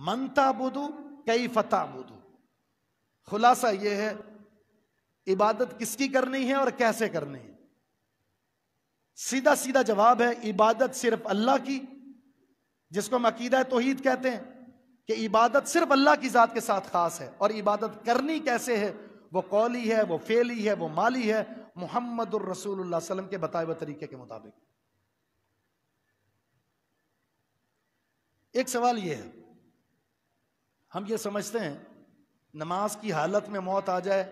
من تعبدو کیف تعبدو، خلاصہ یہ ہے عبادت کس کی کرنی ہے اور کیسے کرنی ہے۔ سیدھا سیدھا جواب ہے عبادت صرف اللہ کی، جس کو ہم عقیدہ توحید کہتے ہیں کہ عبادت صرف اللہ کی ذات کے ساتھ خاص ہے، اور عبادت کرنی کیسے ہے، وہ قولی ہے، وہ فعلی ہے، وہ مالی ہے، محمد الرسول اللہ صلی اللہ علیہ وسلم کے بتائے ہوئے طریقے کے مطابق۔ ایک سوال یہ ہے، ہم یہ سمجھتے ہیں نماز کی حالت میں موت آ جائے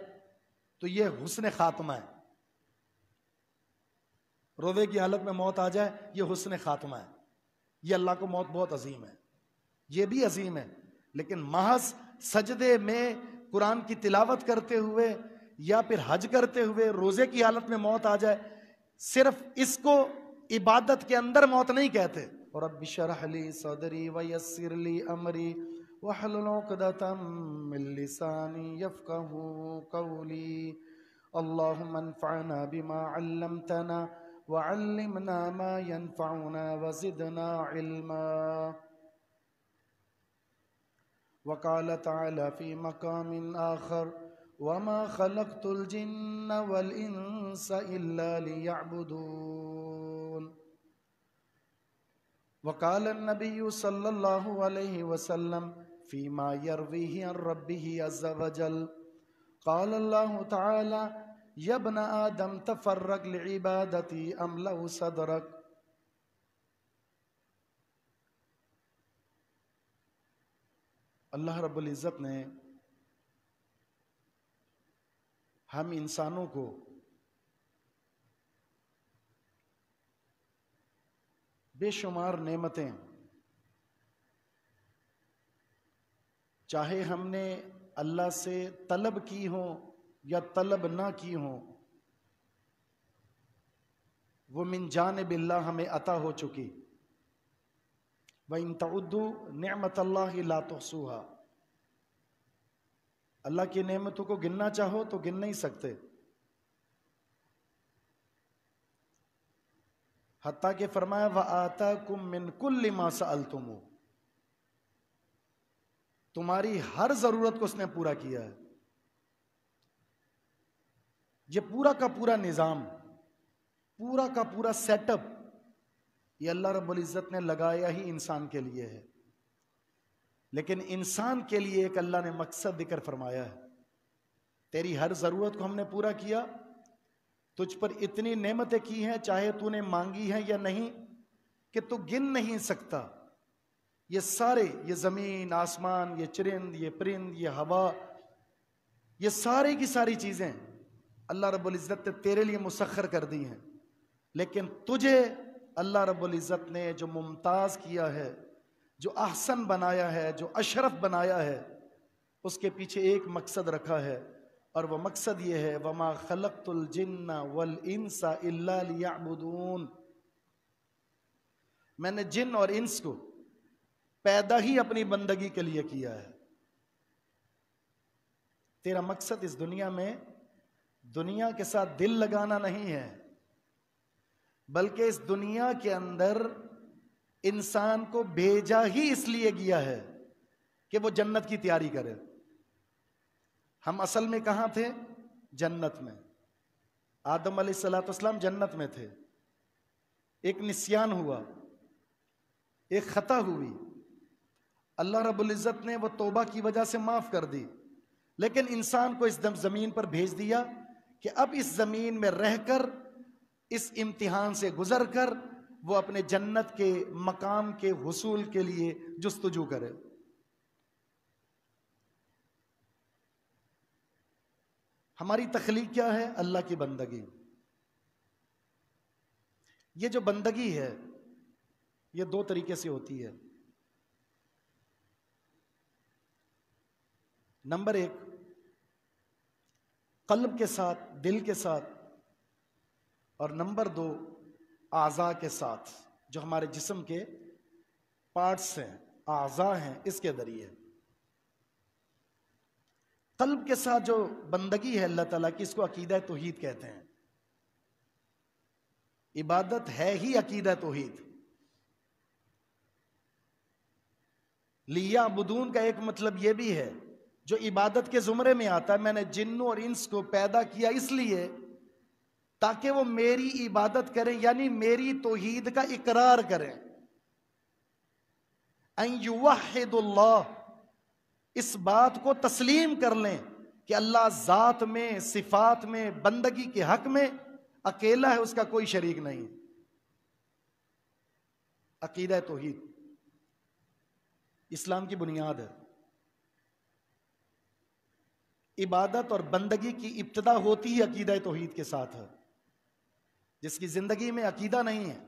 تو یہ حسن خاتمہ ہے، روزے کی حالت میں موت آ جائے یہ حسن خاتمہ ہے، یہ اللہ کو موت بہت عظیم ہے، یہ بھی عظیم ہے، لیکن محض سجدے میں قرآن کی تلاوت کرتے ہوئے یا پھر حج کرتے ہوئے روزے کی حالت میں موت آ جائے، صرف اس کو عبادت کے اندر موت نہیں کہتے۔ رب اشرح لی صدری ویسر لی امری واحلل عقدۃ من لسانی یفقہوا قولی اللہم انفعنا بما علمتنا وعلمنا ما ينفعنا وزدنا علما۔ وقال تعالى في مقام آخر وما خلقت الجن والإنس إلا ليعبدون۔ وقال النبي صلى الله عليه وسلم فيما يرويه عن ربه عز وجل قال الله تعالى يا ابن آدم تفرق لعبادتي أملأ صدرك۔ اللہ رب العزت نے ہم انسانوں کو بے شمار نعمتیں، چاہے ہم نے اللہ سے طلب کی ہوں یا طلب نہ کی ہوں، وہ من جانب اللہ ہمیں عطا ہو چکی۔ وَإِن تَعُدُّوا نِعْمَةَ اللَّهِ لَا تُحْصُوهَا، اللہ کی نعمتوں کو گننا چاہو تو گن نہیں سکتے، حتیٰ کہ فرمایا وَآتَاكُم مِّن كُلِّ مَا سَأَلْتُمُوهُ، تمہاری ہر ضرورت کو اس نے پورا کیا ہے۔ یہ پورا کا پورا نظام، پورا کا پورا سیٹ اپ یہ اللہ رب العزت نے لگایا ہی انسان کے لیے ہے، لیکن انسان کے لیے ایک اللہ نے مقصد ذکر فرمایا ہے، تیری ہر ضرورت کو ہم نے پورا کیا، تجھ پر اتنی نعمتیں کی ہیں چاہے تو نے مانگی ہیں یا نہیں کہ تو گن نہیں سکتا۔ یہ سارے، یہ زمین، آسمان، یہ چرند، یہ پرند، یہ ہوا، یہ سارے کی ساری چیزیں اللہ رب العزت نے تیرے لیے مسخر کر دی ہیں، لیکن تجھے اللہ رب العزت نے جو ممتاز کیا ہے، جو احسن بنایا ہے، جو اشرف بنایا ہے، اس کے پیچھے ایک مقصد رکھا ہے، اور وہ مقصد یہ ہے وَمَا خَلَقْتُ الْجِنَّ وَالْإِنسَ إِلَّا لِيَعْبُدُونَ، میں نے جن اور انس کو پیدا ہی اپنی بندگی کے لیے کیا ہے۔ تیرا مقصد اس دنیا میں دنیا کے ساتھ دل لگانا نہیں ہے، بلکہ اس دنیا کے اندر انسان کو بھیجا ہی اس لیے گیا ہے کہ وہ جنت کی تیاری کرے۔ ہم اصل میں کہاں تھے؟ جنت میں۔ آدم علیہ السلام جنت میں تھے، ایک نسیان ہوا، ایک خطا ہوئی، اللہ رب العزت نے وہ توبہ کی وجہ سے معاف کر دی، لیکن انسان کو اس زمین پر بھیج دیا کہ اب اس زمین میں رہ کر، اس امتحان سے گزر کر وہ اپنے جنت کے مقام کے حصول کے لیے جستجو کرے۔ ہماری تخلیق کیا ہے؟ اللہ کی بندگی۔ یہ جو بندگی ہے یہ دو طریقے سے ہوتی ہے۔ نمبر ایک، قلب کے ساتھ، دل کے ساتھ، اور نمبر دو، اعضاء کے ساتھ، جو ہمارے جسم کے پارٹس ہیں، اعضاء ہیں، اس کے ذریعے۔ قلب کے ساتھ جو بندگی ہے اللہ تعالیٰ کی، اس کو عقیدہ توحید کہتے ہیں۔ عبادت ہے ہی عقیدہ توحید، لیعبدون کا ایک مطلب یہ بھی ہے جو عبادت کے زمرے میں آتا ہے، میں نے جنوں اور انس کو پیدا کیا اس لیے تاکہ وہ میری عبادت کریں، یعنی میری توحید کا اقرار کریں. ان یوحد اللہ، اس بات کو تسلیم کر لیں کہ اللہ ذات میں، صفات میں، بندگی کے حق میں اکیلا ہے، اس کا کوئی شریک نہیں. عقیدہ توحید اسلام کی بنیاد ہے. عبادت اور بندگی کی ابتدا ہوتی ہی عقیدہ توحید کے ساتھ ہے. جس کی زندگی میں عقیدہ نہیں ہے،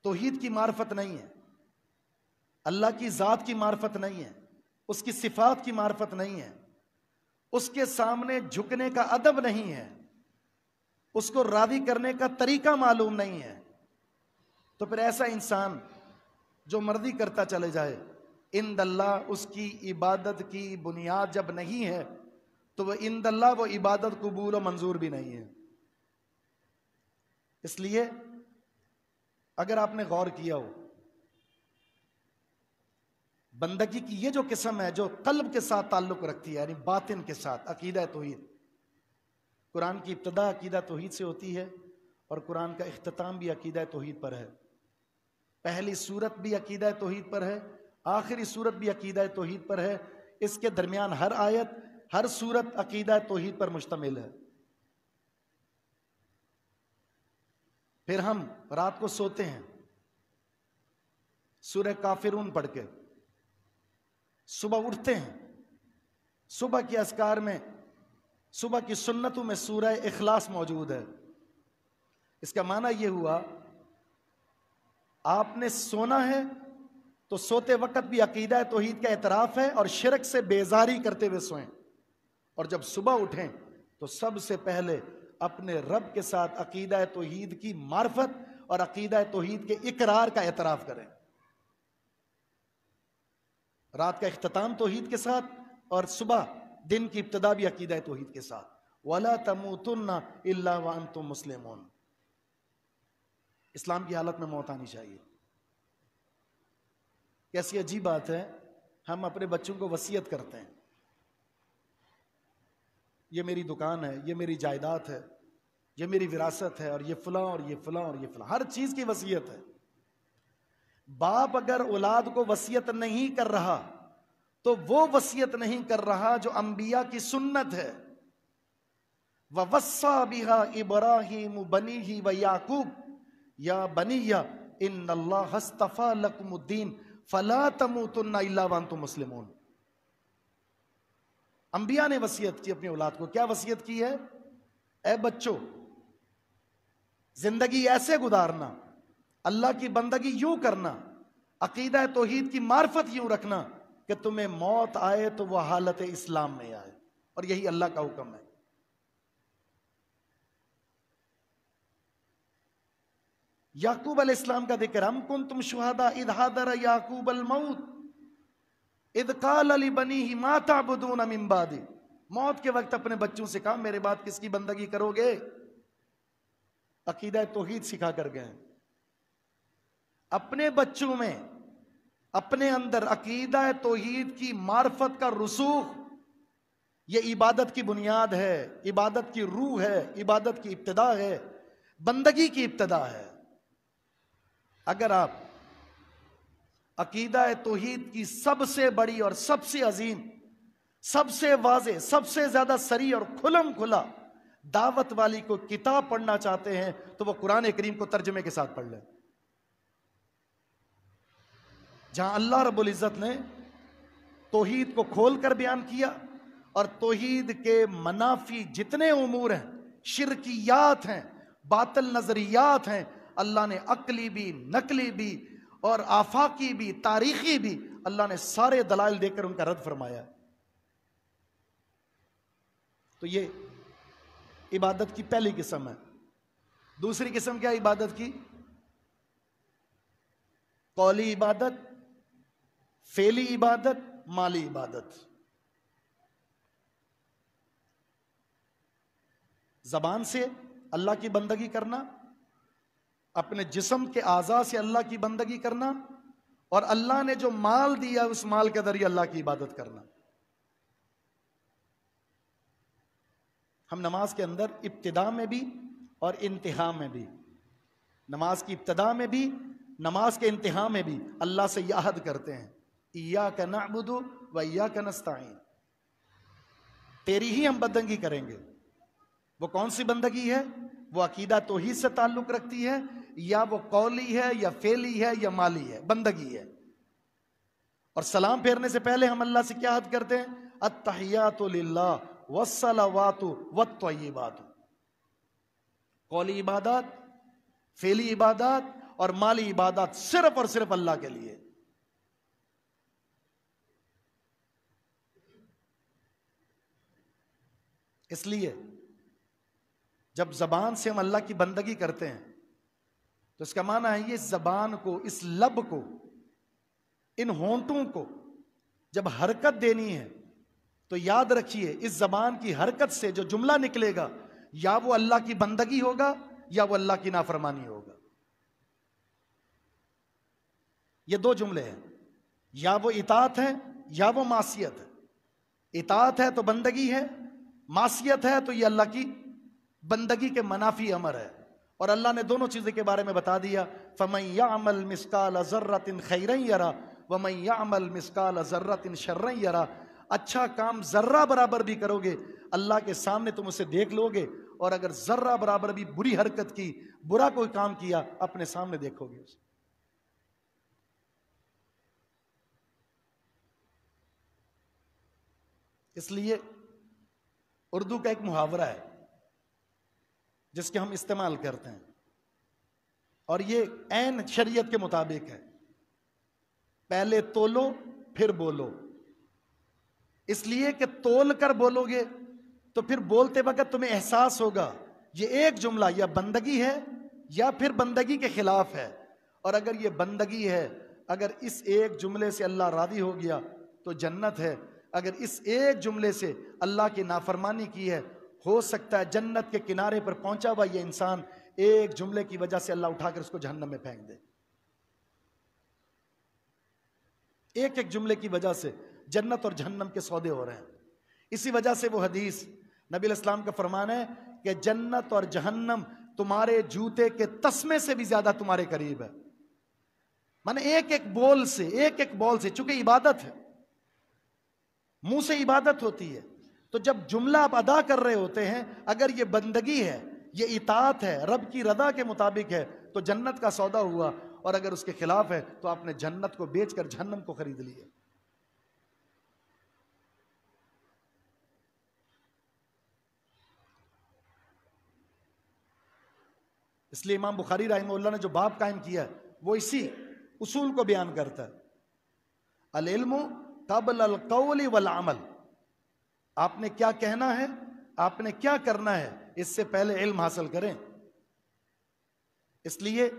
توحید کی معرفت نہیں ہے، اللہ کی ذات کی معرفت نہیں ہے، اس کی صفات کی معرفت نہیں ہے، اس کے سامنے جھکنے کا ادب نہیں ہے، اس کو راضی کرنے کا طریقہ معلوم نہیں ہے، تو پھر ایسا انسان جو مرضی کرتا چلے جائے، عند اللہ اس کی عبادت کی بنیاد جب نہیں ہے تو وہ عند اللہ وہ عبادت قبول و منظور بھی نہیں ہے. اس لیے اگر آپ نے غور کیا ہو، بندگی کی یہ جو قسم ہے جو قلب کے ساتھ تعلق رکھتی ہے، یعنی باطن کے ساتھ، عقیدہ توحید. قرآن کی ابتدا عقیدہ توحید سے ہوتی ہے اور قرآن کا اختتام بھی عقیدہ توحید پر ہے. پہلی سورت بھی عقیدہ توحید پر ہے، آخری سورت بھی عقیدہ توحید پر ہے، اس کے درمیان ہر آیت، ہر سورت عقیدہ توحید پر مشتمل ہے. پھر ہم رات کو سوتے ہیں سورہ کافرون پڑھ کے، صبح اٹھتے ہیں، صبح کے اذکار میں، صبح کی سنتوں میں سورہ اخلاص موجود ہے. اس کا معنی یہ ہوا آپ نے سونا ہے تو سوتے وقت بھی عقیدہ توحید کا اعتراف ہے اور شرک سے بیزاری کرتے ہوئے سوئیں، اور جب صبح اٹھیں تو سب سے پہلے اپنے رب کے ساتھ عقیدہ توحید کی معرفت اور عقیدہ توحید کے اقرار کا اعتراف کریں. رات کا اختتام توحید کے ساتھ اور صبح دن کی ابتدا بھی عقیدہ توحید کے ساتھ. وَلَا تَمُوتُنَّ إِلَّا وَأَنْتُمْ مُسْلِمُونَ. اسلام کی حالت میں موت آنی چاہیے. کیسی عجیب بات ہے، ہم اپنے بچوں کو وصیت کرتے ہیں، یہ میری دکان ہے، یہ میری جائیداد ہے، یہ میری وراثت ہے، اور یہ فلاں اور یہ فلاں اور یہ فلاں، ہر چیز کی وصیت ہے. باپ اگر اولاد کو وصیت نہیں کر رہا تو وہ وصیت نہیں کر رہا جو انبیاء کی سنت ہے. وَوَصَّى بِهَا إِبْرَاهِيمُ بَنِيهِ وَيَعْقُوبُ يَا بَنِيَّ إِنَّ اللَّهَ اصْطَفَىٰ لَكُمُ الدِّينَ فَلَا تَمُوتُنَّ إِلَّا وَأَنْتُمْ مُسْلِمُونَ. انبیاء نے وصیت کی اپنی اولاد کو. کیا وصیت کی ہے؟ اے بچوں، زندگی ایسے گزارنا، اللہ کی بندگی یوں کرنا، عقیدہ توحید کی معرفت یوں رکھنا کہ تمہیں موت آئے تو وہ حالت اسلام میں آئے، اور یہی اللہ کا حکم ہے. یعقوب علیہ السلام کا ذکر، ہم کنتم شہداء اذ حضر یعقوب الموت اذ قال لبنیہ ما تعبدون من بعدی. موت کے وقت اپنے بچوں سے کہا میرے بعد کس کی بندگی کرو گے؟ عقیدہ توحید سکھا کر گئے. اپنے بچوں میں، اپنے اندر عقیدہ توحید کی معرفت کا رسوخ، یہ عبادت کی بنیاد ہے، عبادت کی روح ہے، عبادت کی ابتدا ہے، بندگی کی ابتدا ہے. اگر آپ عقیدہ توحید کی سب سے بڑی اور سب سے عظیم، سب سے واضح، سب سے زیادہ صریح اور کھلم کھلا دعوت والی کو کتاب پڑھنا چاہتے ہیں تو وہ قرآن کریم کو ترجمے کے ساتھ پڑھ لیں، جہاں اللہ رب العزت نے توحید کو کھول کر بیان کیا اور توحید کے منافی جتنے امور ہیں، شرکیات ہیں، باطل نظریات ہیں، اللہ نے عقلی بھی، نقلی بھی اور آفاقی بھی، تاریخی بھی، اللہ نے سارے دلائل دے کر ان کا رد فرمایا. تو یہ عبادت کی پہلی قسم ہے. دوسری قسم کیا عبادت کی؟ قولی عبادت، فعلی عبادت، مالی عبادت. زبان سے اللہ کی بندگی کرنا، اپنے جسم کے اعضاء سے اللہ کی بندگی کرنا، اور اللہ نے جو مال دیا اس مال کے ذریعے اللہ کی عبادت کرنا. ہم نماز کے اندر ابتدا میں بھی اور انتہا میں بھی، نماز کی ابتدا میں بھی نماز کے انتہا میں بھی اللہ سے یہ عہد کرتے ہیں ایاک نعبد و ایاک نستعین، تیری ہی ہم بندگی کریں گے. وہ کون سی بندگی ہے؟ وہ عقیدہ توحید سے تعلق رکھتی ہے، یا وہ قولی ہے، یا فعلی ہے، یا مالی ہے، بندگی ہے. اور سلام پھیرنے سے پہلے ہم اللہ سے کیا عہد کرتے ہیں؟ التحیات للہ والصلوات والطیبات. قولی عبادات، فعلی عبادات اور مالی عبادات صرف اور صرف اللہ کے لیے. اس لیے جب زبان سے ہم اللہ کی بندگی کرتے ہیں تو اس کا معنی ہے یہ زبان کو، اس لب کو، ان ہونٹوں کو جب حرکت دینی ہے تو یاد رکھیے اس زبان کی حرکت سے جو جملہ نکلے گا یا وہ اللہ کی بندگی ہوگا یا وہ اللہ کی نافرمانی ہوگا. یہ دو جملے ہیں، یا وہ اطاعت ہے یا وہ معصیت ہے. اطاعت ہے تو بندگی ہے، معصیت ہے تو یہ اللہ کی بندگی کے منافی امر ہے. اور اللہ نے دونوں چیزوں کے بارے میں بتا دیا فَمَن يَعْمَلْ مِثْقَالَ ذَرَّةٍ خَيْرًا يَرَهُ وَمَن يَعْمَلْ مِثْقَالَ ذَرَّةٍ شَرًّا يَرَهُ. اچھا کام ذرہ برابر بھی کرو گے اللہ کے سامنے تم اسے دیکھ لو گے، اور اگر ذرہ برابر بھی بری حرکت کی، برا کوئی کام کیا، اپنے سامنے دیکھو گے اسے. اس لیے اردو کا ایک محاورہ ہے جس کے ہم استعمال کرتے ہیں، اور یہ عین شریعت کے مطابق ہے. پہلے تولو پھر بولو. اس لیے کہ تول کر بولو گے تو پھر بولتے وقت تمہیں احساس ہوگا یہ ایک جملہ یا بندگی ہے یا پھر بندگی کے خلاف ہے. اور اگر یہ بندگی ہے، اگر اس ایک جملے سے اللہ راضی ہو گیا تو جنت ہے. اگر اس ایک جملے سے اللہ کی نافرمانی کی ہے، ہو سکتا ہے جنت کے کنارے پر پہنچا ہوا یہ انسان ایک جملے کی وجہ سے اللہ اٹھا کر اس کو جہنم میں پھینک دے. ایک ایک جملے کی وجہ سے جنت اور جہنم کے سودے ہو رہے ہیں. اسی وجہ سے وہ حدیث نبی علیہ السلام کا فرمان ہے کہ جنت اور جہنم تمہارے جوتے کے تسمے سے بھی زیادہ تمہارے قریب ہے. مانے ایک ایک بول سے، ایک ایک بول سے، چونکہ عبادت ہے، منہ سے عبادت ہوتی ہے، تو جب جملہ آپ ادا کر رہے ہوتے ہیں اگر یہ بندگی ہے، یہ اطاعت ہے، رب کی رضا کے مطابق ہے تو جنت کا سودا ہوا. اور اگر اس کے خلاف ہے تو آپ نے جنت کو بیچ کر جہنم کو خرید لیا. اس لیے امام بخاری رحمہ اللہ نے جو باب قائم کیا ہے وہ اسی اصول کو بیان کرتا ہے. العلم قبل القول والعمل. آپ نے کیا کہنا ہے، آپ نے کیا کرنا ہے، اس سے پہلے علم حاصل کریں. اس لیے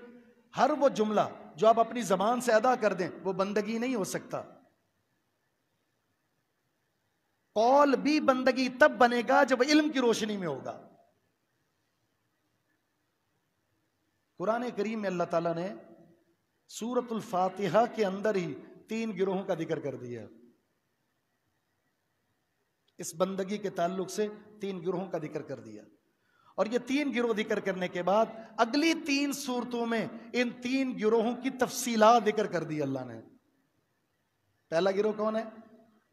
ہر وہ جملہ جو آپ اپنی زبان سے ادا کر دیں وہ بندگی نہیں ہو سکتا. قول بھی بندگی تب بنے گا جب علم کی روشنی میں ہوگا. قرآن کریم میں اللہ تعالیٰ نے سورۃ الفاتحہ کے اندر ہی 3 گروہوں کا ذکر کر دیا. اس بندگی کے تعلق سے 3 گروہوں کا ذکر کر دیا. اور یہ 3 گروہ ذکر کرنے کے بعد اگلی 3 صورتوں میں ان 3 گروہوں کی تفصیلات ذکر کر دی اللہ نے. پہلا گروہ کون ہے؟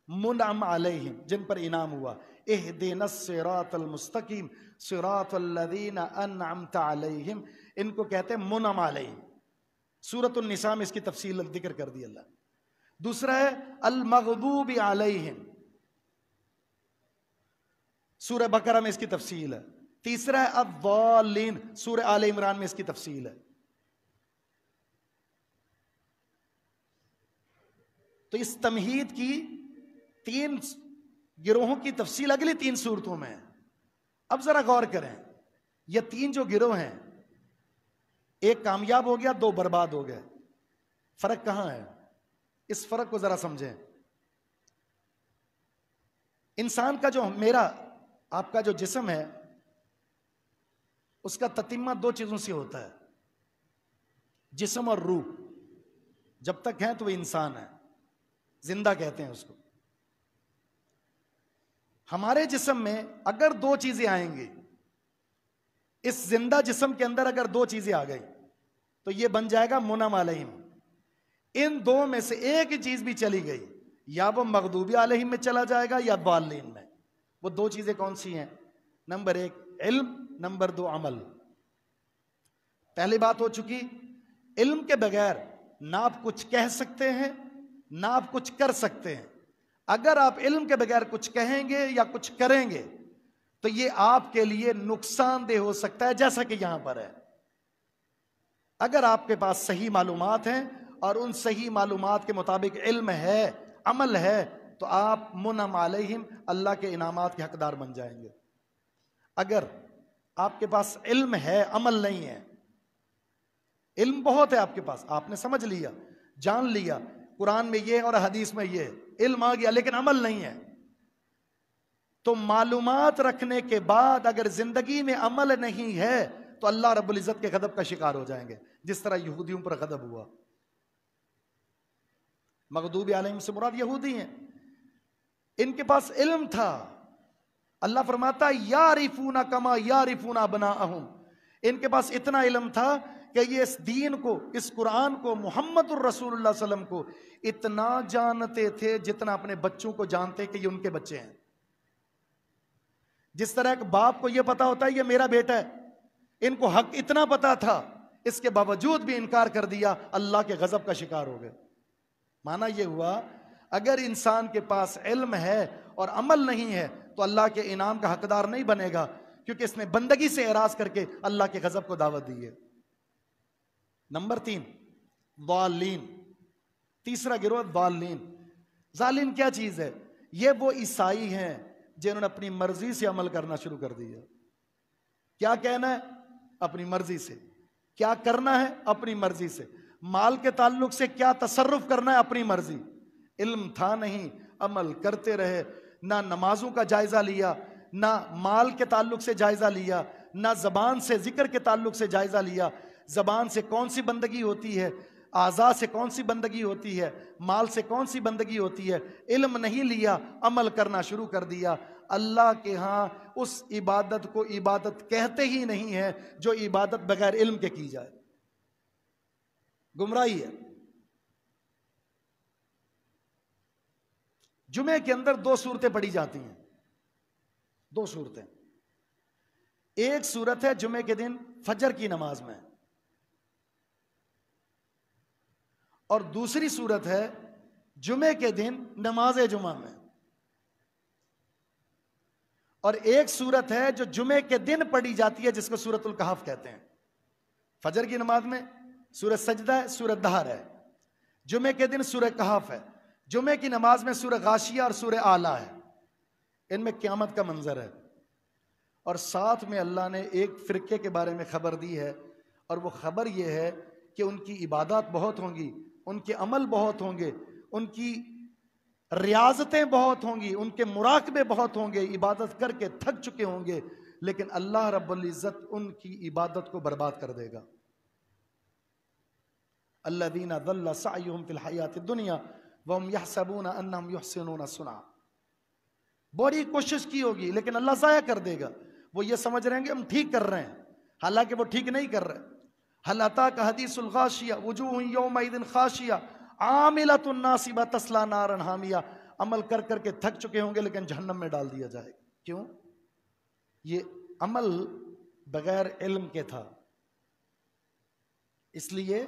منعم علیہم، جن پر انعام ہوا. اہدنا الصراط المستقیم صراط الذین انعمت علیہم، ان کو کہتے ہیں منعم علیہم. سورۃ النساء میں اس کی تفصیل ذکر کر دی اللہ. دوسرا ہے المغضوب علیہم، سورہ بقرہ میں اس کی تفصیل ہے. تیسرا ہے الضالین، سورہ آل عمران میں اس کی تفصیل ہے. تو اس تمہید کی 3 گروہوں کی تفصیل اگلی 3 صورتوں میں ہے. اب ذرا غور کریں، یہ 3 جو گروہ ہیں، ایک کامیاب ہو گیا، 2 برباد ہو گئے. فرق کہاں ہے؟ اس فرق کو ذرا سمجھیں. انسان کا جو، میرا آپ کا جو جسم ہے، اس کا تتمہ 2 چیزوں سے ہوتا ہے، جسم اور روح. جب تک ہیں تو وہ انسان ہے، زندہ کہتے ہیں اس کو۔ ہمارے جسم میں اگر دو چیزیں آئیں گی، اس زندہ جسم کے اندر اگر دو چیزیں آ گئی تو یہ بن جائے گا منعم علیہم۔ ان دو میں سے ایک ہی چیز بھی چلی گئی، یا وہ مغضوبی علیہم میں چلا جائے گا یا ضالین میں۔ وہ دو چیزیں کون سی ہیں؟ نمبر ایک علم، نمبر دو عمل۔ پہلی بات ہو چکی، علم کے بغیر نہ آپ کچھ کہہ سکتے ہیں نہ آپ کچھ کر سکتے ہیں۔ اگر آپ علم کے بغیر کچھ کہیں گے یا کچھ کریں گے تو یہ آپ کے لیے نقصان دہ ہو سکتا ہے، جیسا کہ یہاں پر ہے۔ اگر آپ کے پاس صحیح معلومات ہیں اور ان صحیح معلومات کے مطابق علم ہے، عمل ہے، تو آپ منعم علیہم، اللہ کے انعامات کے حقدار بن جائیں گے۔ اگر آپ کے پاس علم ہے، عمل نہیں ہے، علم بہت ہے آپ کے پاس، آپ نے سمجھ لیا، جان لیا، قرآن میں یہ اور حدیث میں یہ، علم آ گیا، لیکن عمل نہیں ہے، تو معلومات رکھنے کے بعد اگر زندگی میں عمل نہیں ہے تو اللہ رب العزت کے غضب کا شکار ہو جائیں گے، جس طرح یہودیوں پر غضب ہوا۔ مغضوب علیہم سے مراد یہودی ہیں، ان کے پاس علم تھا۔ اللہ فرماتا یعرفون کما یعرفون ابناءہم، ان کے پاس اتنا علم تھا کہ یہ اس دین کو، اس قرآن کو، محمد الرسول اللہ صلی اللہ علیہ وسلم کو اتنا جانتے تھے جتنا اپنے بچوں کو جانتے کہ یہ ان کے بچے ہیں۔ جس طرح ایک باپ کو یہ پتا ہوتا ہے یہ میرا بیٹا ہے، ان کو حق اتنا پتا تھا، اس کے باوجود بھی انکار کر دیا، اللہ کے غضب کا شکار ہو گئے۔ معنی یہ ہوا اگر انسان کے پاس علم ہے اور عمل نہیں ہے تو اللہ کے انعام کا حقدار نہیں بنے گا، کیونکہ اس نے بندگی سے اعراض کر کے اللہ کے غضب کو دعوت دی ہے۔ نمبر 3 ضالین، تیسرا گروہ ضالین۔ ضالین کیا چیز ہے؟ یہ وہ عیسائی ہیں جنہوں نے اپنی مرضی سے عمل کرنا شروع کر دیا۔ کیا کہنا ہے؟ اپنی مرضی سے۔ کیا کرنا ہے؟ اپنی مرضی سے۔ مال کے تعلق سے کیا تصرف کرنا ہے؟ اپنی مرضی۔ علم تھا نہیں، عمل کرتے رہے، نہ نمازوں کا جائزہ لیا، نہ مال کے تعلق سے جائزہ لیا، نہ زبان سے ذکر کے تعلق سے جائزہ لیا، زبان سے کون سی بندگی ہوتی ہے، اعضاء سے کون سی بندگی ہوتی ہے، مال سے کون سی بندگی ہوتی ہے، علم نہیں لیا، عمل کرنا شروع کر دیا۔ اللہ کے ہاں اس عبادت کو عبادت کہتے ہی نہیں ہے جو عبادت بغیر علم کے کی جائے، گمراہی ہے۔ جمعے کے اندر 2 صورتیں پڑھی جاتی ہیں، 2 صورتیں۔ ایک صورت ہے جمعے کے دن فجر کی نماز میں، اور دوسری صورت ہے جمعے کے دن نماز جمعہ میں۔ اور ایک صورت ہے جو جمعے کے دن پڑھی جاتی ہے جس کو سورۃ الکہف کہتے ہیں۔ فجر کی نماز میں سورہ سجدہ ہے، سورہ دہر ہے، جمعے کے دن سورہ کہف ہے، جمعے کی نماز میں سورہ غاشیہ اور سورہ اعلیٰ ہے۔ ان میں قیامت کا منظر ہے، اور ساتھ میں اللہ نے ایک فرقے کے بارے میں خبر دی ہے، اور وہ خبر یہ ہے کہ ان کی عبادات بہت ہوں گی، ان کے عمل بہت ہوں گے، ان کی ریاضتیں بہت ہوں گی، ان کے مراقبے بہت ہوں گے، عبادت کر کے تھک چکے ہوں گے، لیکن اللہ رب العزت ان کی عبادت کو برباد کر دے گا۔ الذین ضل سعیہم فی الحیاۃ الدنیا وہم یحسبون انہم یحسنون صنعا، بڑی کوشش کی ہوگی لیکن اللہ ضائع کر دے گا۔ وہ یہ سمجھ رہے ہیں کہ ہم ٹھیک کر رہے ہیں، حالانکہ وہ ٹھیک نہیں کر رہے۔ هل اتاک حدیث الغاشیہ وجوہ یومئذ خاشیہ عاملۃ ناصبہ تصلی نارا حامیہ، عمل کر کر کے تھک چکے ہوں گے لیکن جہنم میں ڈال دیا جائے گا۔ کیوں؟ یہ عمل بغیر علم کے تھا، اس لیے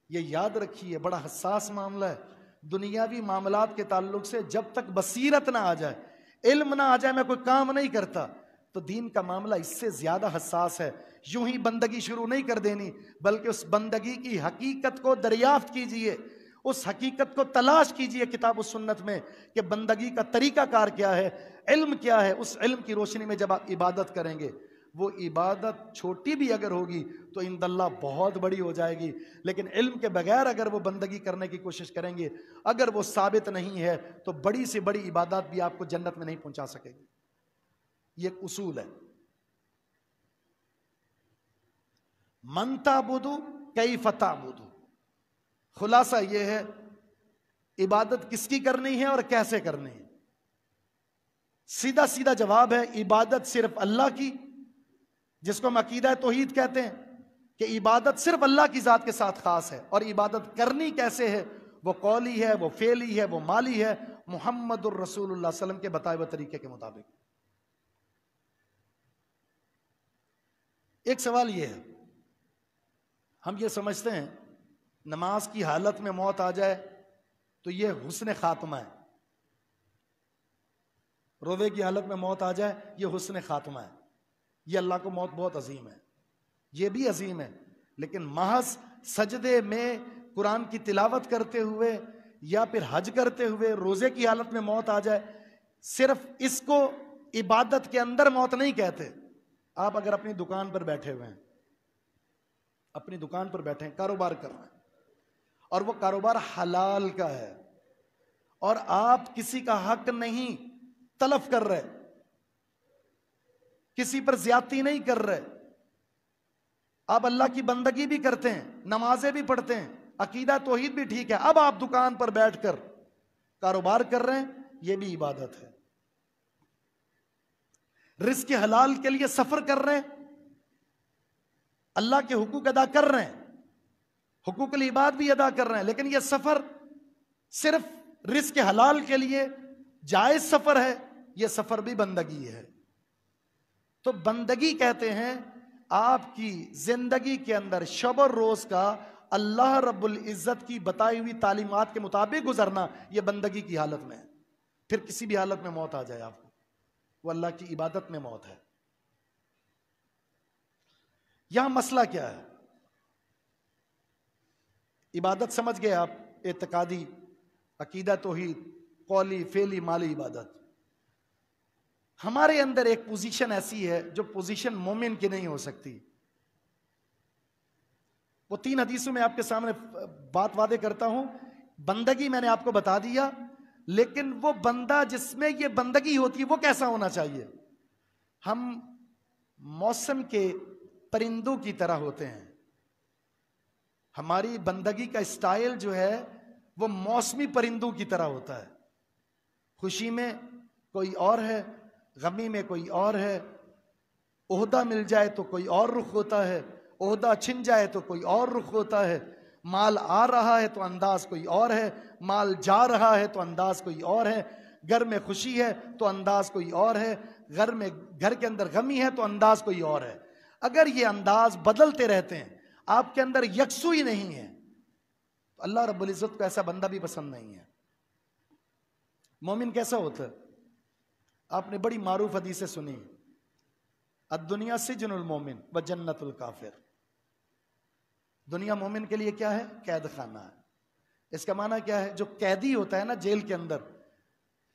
یہ یاد رکھیے بڑا حساس معاملہ ہے۔ دنیاوی معاملات کے تعلق سے جب تک بصیرت نہ آ جائے، علم نہ آ جائے، میں کوئی کام نہیں کرتا، تو دین کا معاملہ اس سے زیادہ حساس ہے۔ یوں ہی بندگی شروع نہیں کر دینی، بلکہ اس بندگی کی حقیقت کو دریافت کیجئے، اس حقیقت کو تلاش کیجئے کتاب و سنت میں کہ بندگی کا طریقہ کار کیا ہے، علم کیا ہے۔ اس علم کی روشنی میں جب آپ عبادت کریں گے، وہ عبادت چھوٹی بھی اگر ہوگی تو عند اللہ بہت بڑی ہو جائے گی، لیکن علم کے بغیر اگر وہ بندگی کرنے کی کوشش کریں گے، اگر وہ ثابت نہیں ہے تو بڑی سے بڑی عبادت بھی آپ کو جنت میں نہیں پہنچا سکے گی۔ یہ ایک اصول ہے۔ من تعبد کیف تعبد، خلاصہ یہ ہے عبادت کس کی کرنی ہے اور کیسے کرنی ہے؟ سیدھا سیدھا جواب ہے عبادت صرف اللہ کی، جس کو ہم عقیدہ توحید کہتے ہیں کہ عبادت صرف اللہ کی ذات کے ساتھ خاص ہے. اور عبادت کرنی کیسے ہے؟ وہ قولی ہے، وہ فعلی ہے، وہ مالی ہے، محمد الرسول اللہ صلی اللہ علیہ وسلم کے بتائے ہوئے طریقے کے مطابق. ایک سوال یہ ہے، ہم یہ سمجھتے ہیں نماز کی حالت میں موت آ جائے تو یہ حسن خاتمہ ہے، روزے کی حالت میں موت آ جائے یہ حسن خاتمہ ہے. یہ اللہ کو موت بہت عظیم ہے، یہ بھی عظیم ہے، لیکن محض سجدے میں قرآن کی تلاوت کرتے ہوئے یا پھر حج کرتے ہوئے روزے کی حالت میں موت آ جائے، صرف اس کو عبادت کے اندر موت نہیں کہتے. آپ اگر اپنی دکان پر بیٹھے ہوئے ہیں، اپنی دکان پر بیٹھے ہیں، کاروبار کر رہے ہیں، اور وہ کاروبار حلال کا ہے اور آپ کسی کا حق نہیں تلف کر رہے، کسی پر زیادتی نہیں کر رہے، آپ اللہ کی بندگی بھی کرتے ہیں، نمازیں بھی پڑھتے ہیں، عقیدہ توحید بھی ٹھیک ہے، اب آپ دکان پر بیٹھ کر کاروبار کر رہے ہیں، یہ بھی عبادت ہے. رزق حلال کے لیے سفر کر رہے ہیں، اللہ کے حقوق ادا کر رہے ہیں، حقوق العباد بھی ادا کر رہے ہیں، لیکن یہ سفر صرف رزق حلال کے لیے جائز سفر ہے، یہ سفر بھی بندگی ہے. تو بندگی کہتے ہیں آپ کی زندگی کے اندر شب اور روز کا اللہ رب العزت کی بتائی ہوئی تعلیمات کے مطابق گزرنا، یہ بندگی کی حالت میں ہے. پھر کسی بھی حالت میں موت آ جائے آپ کو، وہ اللہ کی عبادت میں موت ہے. یہاں مسئلہ کیا ہے؟ عبادت سمجھ گئے آپ، اعتقادی، عقیدہ توحید، قولی، فعلی، مالی عبادت. ہمارے اندر ایک پوزیشن ایسی ہے جو پوزیشن مومن کی نہیں ہو سکتی. وہ 3 حدیثوں میں آپ کے سامنے بات واضح کرتا ہوں. بندگی میں نے آپ کو بتا دیا، لیکن وہ بندہ جس میں یہ بندگی ہوتی ہے وہ کیسا ہونا چاہیے؟ ہم موسم کے پرندوں کی طرح ہوتے ہیں. ہماری بندگی کا اسٹائل جو ہے وہ موسمی پرندوں کی طرح ہوتا ہے. خوشی میں کوئی اور ہے، غمی میں کوئی اور ہے. عہدہ مل جائے تو کوئی اور رخ ہوتا ہے، عہدہ چھن جائے تو کوئی اور رخ ہوتا ہے. مال آ رہا ہے تو انداز کوئی اور ہے، مال جا رہا ہے تو انداز کوئی اور ہے. گھر میں خوشی ہے تو انداز کوئی اور ہے، گھر کے اندر غمی ہے تو انداز کوئی اور ہے. اگر یہ انداز بدلتے رہتے ہیں، آپ کے اندر یکسوئی نہیں ہے، تو اللہ رب العزت کو ایسا بندہ بھی پسند نہیں ہے. مومن کیسا ہوتا ہے؟ آپ نے بڑی معروف حدیثیں سنی، الدنیا سجن المومن و جنت الکافر. دنیا مومن کے لیے کیا ہے؟ قید خانہ ہے. اس کا معنی کیا ہے؟ جو قیدی ہوتا ہے نا جیل کے اندر،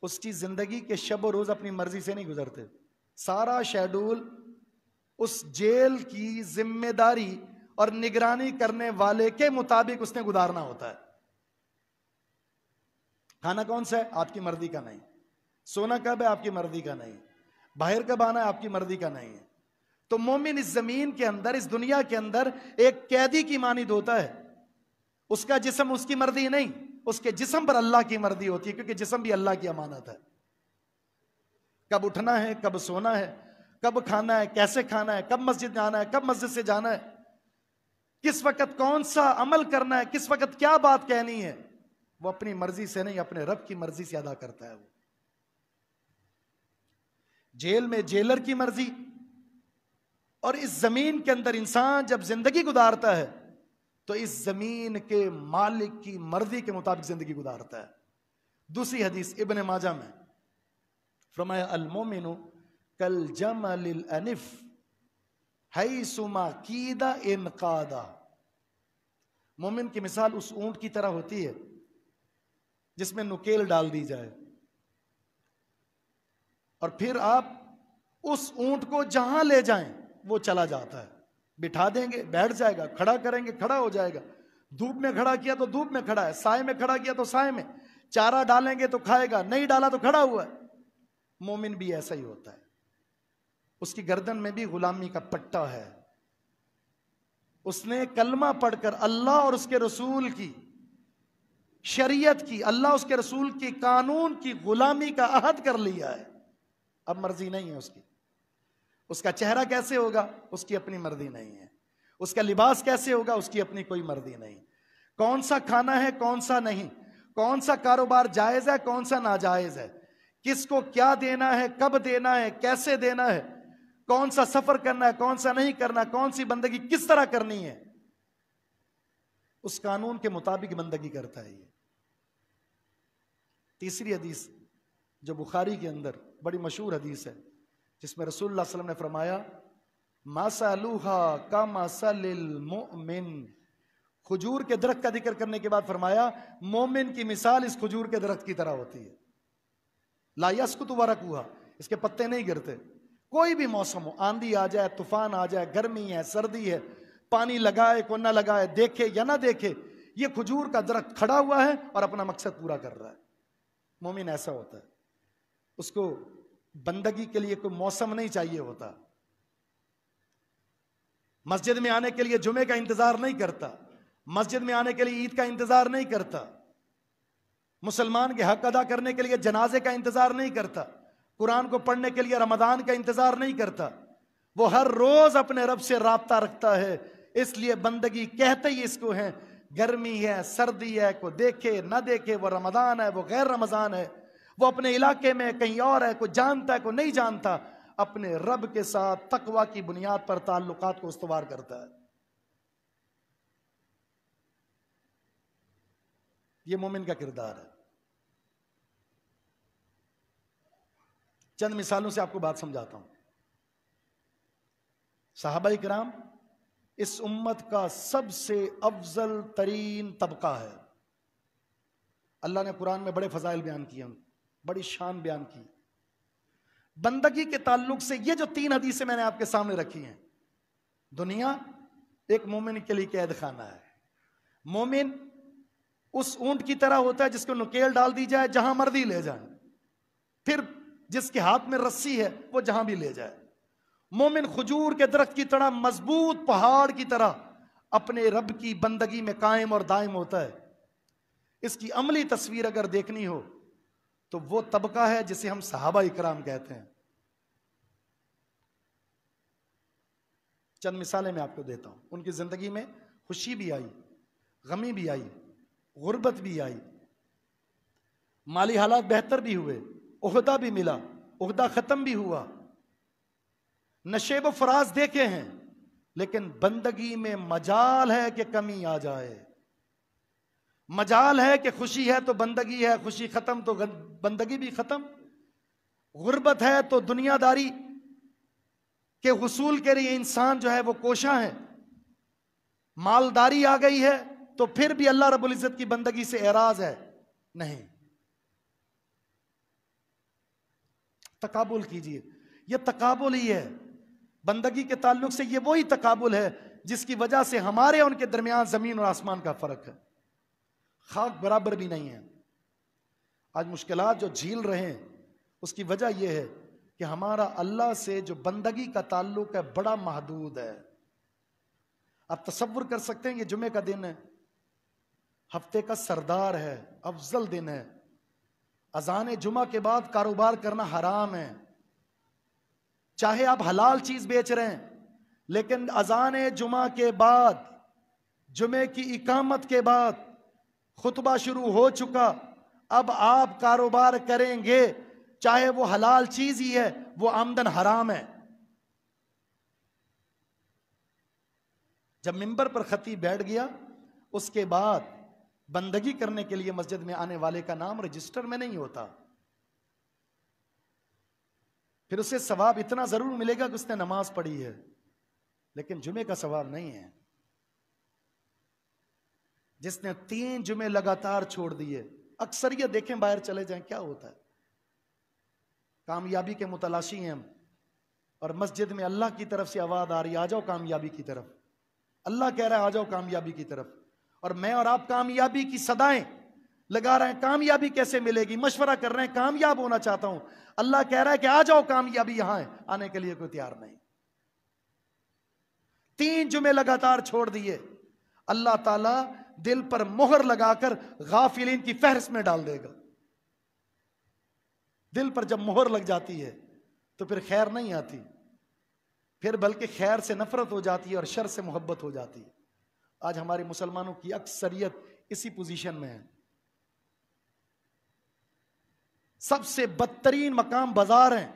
اس کی زندگی کے شب و روز اپنی مرضی سے نہیں گزرتے. سارا شیڈول اس جیل کی ذمہ داری اور نگرانی کرنے والے کے مطابق اس نے گزارنا ہوتا ہے. کھانا کون سا ہے؟ آپ کی مرضی کا نہیں. سونا کب ہے؟ آپ کی مرضی کا نہیں. باہر کب آنا ہے؟ آپ کی مرضی کا نہیں ہے. تو مومن اس زمین کے اندر، اس دنیا کے اندر ایک قیدی کی مانند ہوتا ہے. اس کا جسم اس کی مرضی نہیں، اس کے جسم پر اللہ کی مرضی ہوتی ہے، کیونکہ جسم بھی اللہ کی امانت ہے. کب اٹھنا ہے، کب سونا ہے، کب کھانا ہے، کیسے کھانا ہے، کب مسجد جانا ہے، کب مسجد سے جانا ہے، کس وقت کون سا عمل کرنا ہے، کس وقت کیا بات کہنی ہے، وہ اپنی مرضی سے نہیں، اپنے رب کی مرضی سے ادا کرتا ہے. وہ جیل میں جیلر کی مرضی، اور اس زمین کے اندر انسان جب زندگی گزارتا ہے تو اس زمین کے مالک کی مرضی کے مطابق زندگی گزارتا ہے. دوسری حدیث ابن ماجہ میں فرمایا المومن کالجمل الانف حیث ما قید انقاد. مومن کی مثال اس اونٹ کی طرح ہوتی ہے جس میں نکیل ڈال دی جائے، اور پھر آپ اس اونٹ کو جہاں لے جائیں وہ چلا جاتا ہے. بٹھا دیں گے بیٹھ جائے گا، کھڑا کریں گے کھڑا ہو جائے گا، دھوپ میں کھڑا کیا تو دھوپ میں کھڑا ہے، سائے میں کھڑا کیا تو سائے میں، چارہ ڈالیں گے تو کھائے گا، نہیں ڈالا تو کھڑا ہوا ہے. مومن بھی ایسا ہی ہوتا ہے. اس کی گردن میں بھی غلامی کا پٹا ہے. اس نے کلمہ پڑھ کر اللہ اور اس کے رسول کی شریعت کی، اللہ اس کے رسول کی قانون کی غلامی کا عہد کر لیا ہے، اب مرضی نہیں ہے اس کی۔ اس کا چہرہ کیسے ہوگا، اس کی اپنی مرضی نہیں ہے۔ اس کا لباس کیسے ہوگا، اس کی اپنی کوئی مرضی نہیں۔ کون سا کھانا ہے، کون سا نہیں، کون سا کاروبار جائز ہے، کون سا ناجائز ہے، کس کو کیا دینا ہے، کب دینا ہے، کیسے دینا ہے، کون سا سفر کرنا ہے، کون سا نہیں کرنا، کون سی بندگی کس طرح کرنی ہے، اس قانون کے مطابق بندگی کرتا ہے یہ۔ تیسری حدیث جو بخاری کے اندر بڑی مشہور حدیث ہے، جس میں رسول اللہ صلی اللہ علیہ وسلم نے فرمایا مَثَلُهَا كَمَثَلِ الْمُؤْمِنِ، کھجور کے درخت کا ذکر کرنے کے بعد فرمایا مومن کی مثال اس کھجور کے درخت کی طرح ہوتی ہے، لا يسقط ورقها، اس کے پتے نہیں گرتے، کوئی بھی موسم ہو، آندھی آ جائے، طوفان آ جائے، گرمی ہے، سردی ہے، پانی لگائے کو نہ لگائے، دیکھے یا نہ دیکھے، یہ کھجور کا درخت کھڑا ہوا ہے اور اپنا مقصد پورا کر رہا ہے۔ مومن ایسا ہوتا ہے، اس کو بندگی کے لیے کوئی موسم نہیں چاہیے ہوتا، مسجد میں آنے کے لیے جمعے کا انتظار نہیں کرتا، مسجد میں آنے کے لیے عید کا انتظار نہیں کرتا، مسلمان کے حق ادا کرنے کے لیے جنازے کا انتظار نہیں کرتا، قرآن کو پڑھنے کے لیے رمضان کا انتظار نہیں کرتا، وہ ہر روز اپنے رب سے رابطہ رکھتا ہے۔ اس لیے بندگی کہتے ہی اس کو ہیں، گرمی ہے، سردی ہے، کوئی دیکھے نہ دیکھے، وہ رمضان ہے، وہ غیر رمضان ہے، وہ اپنے علاقے میں کہیں اور ہے، کوئی جانتا ہے کوئی نہیں جانتا، اپنے رب کے ساتھ تقوی کی بنیاد پر تعلقات کو استوار کرتا ہے۔ یہ مومن کا کردار ہے۔ چند مثالوں سے آپ کو بات سمجھاتا ہوں۔ صحابہ کرام اس امت کا سب سے افضل ترین طبقہ ہے۔ اللہ نے قرآن میں بڑے فضائل بیان کیے ہیں، بڑی شان بیان کی۔ بندگی کے تعلق سے یہ جو 3 حدیثیں میں نے آپ کے سامنے رکھی ہیں، دنیا ایک مومن کے لیے قید خانہ ہے۔ مومن اس اونٹ کی طرح ہوتا ہے جس کو نکیل ڈال دی جائے جہاں مرضی لے جائے، پھر جس کے ہاتھ میں رسی ہے وہ جہاں بھی لے جائے۔ مومن کھجور کے درخت کی طرح مضبوط پہاڑ کی طرح اپنے رب کی بندگی میں قائم اور دائم ہوتا ہے۔ اس کی عملی تصویر اگر دیکھنی ہو تو وہ طبقہ ہے جسے ہم صحابہ اکرام کہتے ہیں۔ چند مثالیں میں آپ کو دیتا ہوں۔ ان کی زندگی میں خوشی بھی آئی، غمی بھی آئی، غربت بھی آئی، مالی حالات بہتر بھی ہوئے، عہدہ بھی ملا، عہدہ ختم بھی ہوا، نشیب و فراز دیکھے ہیں، لیکن بندگی میں مجال ہے کہ کمی آ جائے، مجال ہے کہ خوشی ہے تو بندگی ہے، خوشی ختم تو بندگی بھی ختم، غربت ہے تو دنیا داری کے حصول کے لیے انسان جو ہے وہ کوشاں ہے، مالداری آ گئی ہے تو پھر بھی اللہ رب العزت کی بندگی سے اعراض ہے نہیں۔ تقابل کیجئے، یہ تقابل ہی ہے بندگی کے تعلق سے، یہ وہی تقابل ہے جس کی وجہ سے ہمارے ان کے درمیان زمین اور آسمان کا فرق ہے، خاک برابر بھی نہیں ہے۔ آج مشکلات جو جھیل رہے ہیں اس کی وجہ یہ ہے کہ ہمارا اللہ سے جو بندگی کا تعلق ہے بڑا محدود ہے۔ آپ تصور کر سکتے ہیں یہ جمعے کا دن ہے، ہفتے کا سردار ہے، افضل دن ہے، اذان جمعہ کے بعد کاروبار کرنا حرام ہے، چاہے آپ حلال چیز بیچ رہے ہیں، لیکن اذان جمعہ کے بعد، جمعے کی اقامت کے بعد خطبہ شروع ہو چکا، اب آپ کاروبار کریں گے چاہے وہ حلال چیز ہی ہے، وہ آمدن حرام ہے۔ جب منبر پر خطیب بیٹھ گیا اس کے بعد بندگی کرنے کے لیے مسجد میں آنے والے کا نام رجسٹر میں نہیں ہوتا، پھر اسے ثواب اتنا ضرور ملے گا کہ اس نے نماز پڑھی ہے، لیکن جمعے کا ثواب نہیں ہے۔ جس نے 3 جمعے لگاتار چھوڑ دیے، اکثر یہ دیکھیں باہر چلے جائیں کیا ہوتا ہے، کامیابی کے متلاشی ہیں ہم، اور مسجد میں اللہ کی طرف سے آواز آ رہی ہے آ جاؤ کامیابی کی طرف، اللہ کہہ رہا ہے آ جاؤ کامیابی کی طرف، اور میں اور آپ کامیابی کی صدائیں لگا رہے ہیں، کامیابی کیسے ملے گی، مشورہ کر رہے ہیں کامیاب ہونا چاہتا ہوں، اللہ کہہ رہا ہے کہ آ جاؤ کامیابی یہاں ہے، آنے کے لیے کوئی تیار نہیں۔ 3 جمعے لگاتار چھوڑ دیے، اللہ تعالیٰ دل پر مہر لگا کر غافلین کی فہرست میں ڈال دے گا. دل پر جب مہر لگ جاتی ہے تو پھر خیر نہیں آتی، پھر بلکہ خیر سے نفرت ہو جاتی ہے اور شر سے محبت ہو جاتی ہے. آج ہمارے مسلمانوں کی اکثریت اسی پوزیشن میں ہے. سب سے بدترین مقام بازار ہیں،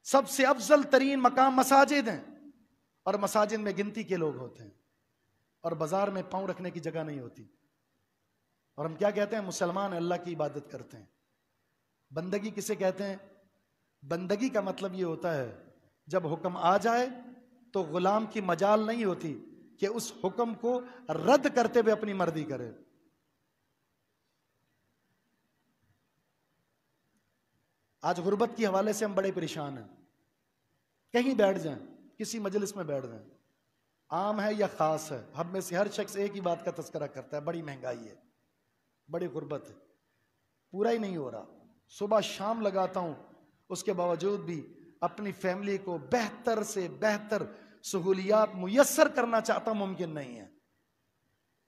سب سے افضل ترین مقام مساجد ہیں، اور مساجد میں گنتی کے لوگ ہوتے ہیں اور بازار میں پاؤں رکھنے کی جگہ نہیں ہوتی. اور ہم کیا کہتے ہیں؟ مسلمان اللہ کی عبادت کرتے ہیں. بندگی کسے کہتے ہیں؟ بندگی کا مطلب یہ ہوتا ہے جب حکم آ جائے تو غلام کی مجال نہیں ہوتی کہ اس حکم کو رد کرتے ہوئے اپنی مرضی کرے. آج غربت کے حوالے سے ہم بڑے پریشان ہیں. کہیں بیٹھ جائیں، کسی مجلس میں بیٹھ جائیں، عام ہے یا خاص ہے، ہم میں سے ہر شخص ایک ہی بات کا تذکرہ کرتا ہے: بڑی مہنگائی ہے، بڑی غربت ہے، پورا ہی نہیں ہو رہا. صبح شام لگاتا ہوں، اس کے باوجود بھی اپنی فیملی کو بہتر سے بہتر سہولیات میسر کرنا چاہتا ہوں، ممکن نہیں ہے.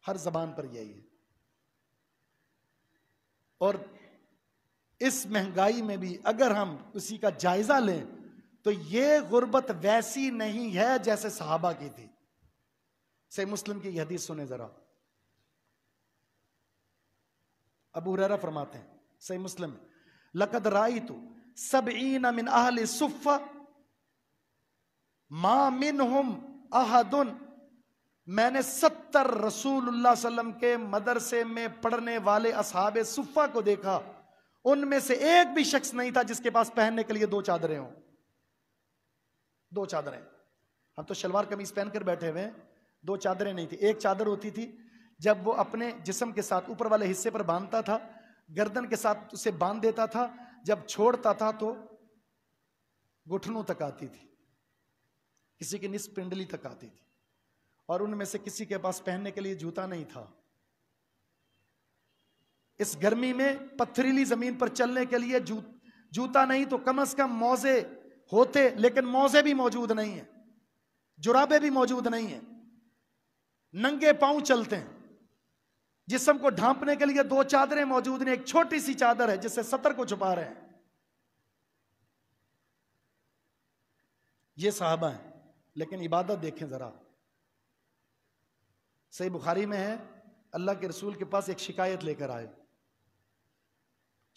ہر زبان پر یہی ہے. اور اس مہنگائی میں بھی اگر ہم کسی کا جائزہ لیں تو یہ غربت ویسی نہیں ہے جیسے صحابہ کی تھی. صحیح مسلم کی یہ حدیث سنیں ذرا. ابو ہریرہ فرماتے ہیں صحیح مسلم: لقد رأيت 70 من اہل الصفہ ما منہم احد. میں نے 70 رسول اللہ صلی اللہ علیہ وسلم کے مدرسے میں پڑھنے والے اصحاب صفہ کو دیکھا، ان میں سے ایک بھی شخص نہیں تھا جس کے پاس پہننے کے لیے 2 چادریں ہوں. 2 چادریں. ہم تو شلوار قمیص پہن کر بیٹھے ہوئے ہیں، 2 چادریں نہیں تھی. ایک چادر ہوتی تھی جب وہ اپنے جسم کے ساتھ اوپر والے حصے پر باندھتا تھا، گردن کے ساتھ اسے باندھ دیتا تھا، جب چھوڑتا تھا تو گھٹنوں تک آتی تھی، کسی کی نصف پنڈلی تک آتی تھی. اور ان میں سے کسی کے پاس پہننے کے لیے جوتا نہیں تھا. اس گرمی میں پتھریلی زمین پر چلنے کے لیے جوتا نہیں تو کم از کم موزے ہوتے، لیکن موزے بھی موجود نہیں ہیں، جرابیں بھی موجود نہیں ہیں. ننگے پاؤں چلتے ہیں. جسم کو ڈھانپنے کے لیے 2 چادریں موجود ہیں، ایک چھوٹی سی چادر ہے جس سے سطر کو چھپا رہے ہیں. یہ صحابہ ہیں. لیکن عبادت دیکھیں ذرا. صحیح بخاری میں ہے، اللہ کے رسول کے پاس ایک شکایت لے کر آئے.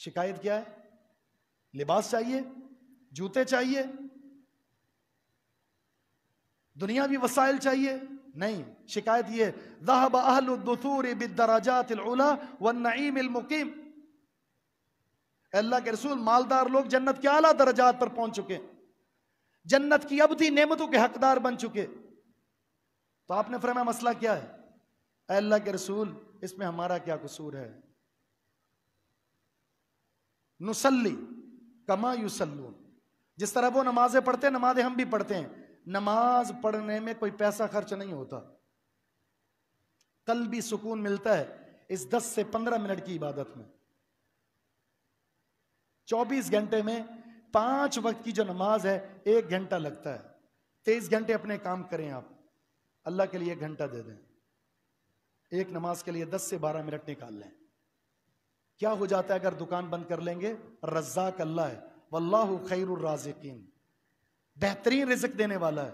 شکایت کیا ہے؟ لباس چاہیے، جوتے چاہیے، دنیاوی وسائل چاہیے؟ نہیں. شکایت یہ: ذهب اہل الدثور بالدرجات العلی والنعیم المقیم. اللہ کے رسول، مالدار لوگ جنت کے اعلیٰ درجات پر پہنچ چکے، جنت کی ابدی نعمتوں کے حقدار بن چکے. تو آپ نے فرمایا مسئلہ کیا ہے؟ اے اللہ کے رسول، اس میں ہمارا کیا قصور ہے؟ نصلی کما یصلون. جس طرح وہ نمازیں پڑھتے ہیں نمازیں ہم بھی پڑھتے ہیں. نماز پڑھنے میں کوئی پیسہ خرچ نہیں ہوتا، قلبی سکون ملتا ہے اس 10 سے 15 منٹ کی عبادت میں. 24 گھنٹے میں 5 وقت کی جو نماز ہے 1 گھنٹہ لگتا ہے. 23 گھنٹے اپنے کام کریں آپ، اللہ کے لیے 1 گھنٹہ دے دیں. ایک نماز کے لیے 10 سے 12 منٹ نکال لیں. کیا ہو جاتا ہے اگر دکان بند کر لیں گے؟ رزاق اللہ ہے، واللہ خیر الرازقین، بہترین رزق دینے والا ہے.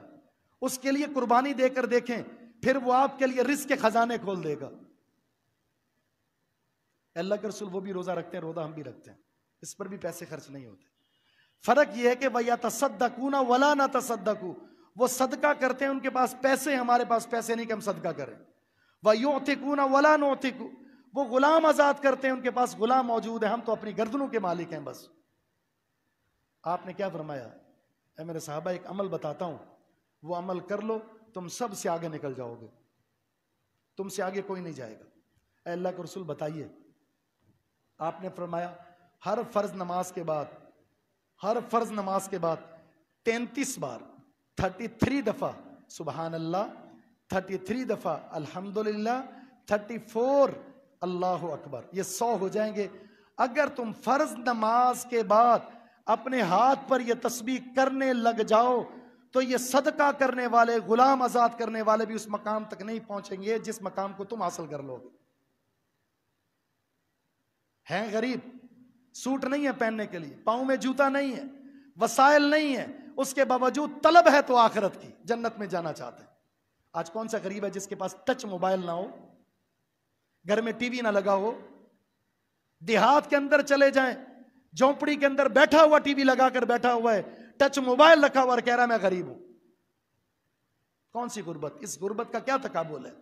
اس کے لیے قربانی دے کر دیکھیں، پھر وہ آپ کے لیے رزق کے خزانے کھول دے گا. اللہ کے رسول وہ بھی روزہ رکھتے ہیں، روزہ ہم بھی رکھتے ہیں، اس پر بھی پیسے خرچ نہیں ہوتے. فرق یہ ہے کہ وَيَتَصَدَّقُونَ وَلَا نَتَصَدَّقُ. وہ صدقہ کرتے ہیں، ان کے پاس پیسے، ہمارے پاس پیسے نہیں کہ ہم صدقہ کریں. وَيُعْتِقُونَ وَلَا نُعْتِقُ. وہ غلام آزاد کرتے ہیں، ان کے پاس غلام موجود ہیں، ہم تو اپنی گردنوں کے مالک ہیں بس. آپ نے کیا فرمایا؟ اے میرے صحابہ، ایک عمل بتاتا ہوں، وہ عمل کر لو، تم سب سے آگے نکل جاؤ گے، تم سے آگے کوئی نہیں جائے گا. اے اللہ کے رسول بتائیے. آپ نے فرمایا ہر فرض نماز کے بعد 33 بار 33 دفعہ سبحان اللہ، 33 دفعہ الحمدللہ، 34 اللہ اکبر. یہ 100 ہو جائیں گے. اگر تم فرض نماز کے بعد اپنے ہاتھ پر یہ تسبیح کرنے لگ جاؤ تو یہ صدقہ کرنے والے، غلام آزاد کرنے والے بھی اس مقام تک نہیں پہنچیں گے جس مقام کو تم حاصل کر لو گے. ہیں غریب، سوٹ نہیں ہے پہننے کے لیے، پاؤں میں جوتا نہیں ہے، وسائل نہیں ہے، اس کے باوجود طلب ہے تو آخرت کی، جنت میں جانا چاہتے ہیں. آج کون سا غریب ہے جس کے پاس ٹچ موبائل نہ ہو، گھر میں ٹی وی نہ لگا ہو؟ دیہات کے اندر چلے جائیں، جھونپڑی کے اندر بیٹھا ہوا ٹی وی لگا کر بیٹھا ہوا ہے، ٹچ موبائل رکھا ہوا اور کہہ رہا میں غریب ہوں. کون سی غربت؟ اس غربت کا کیا تقابل ہے؟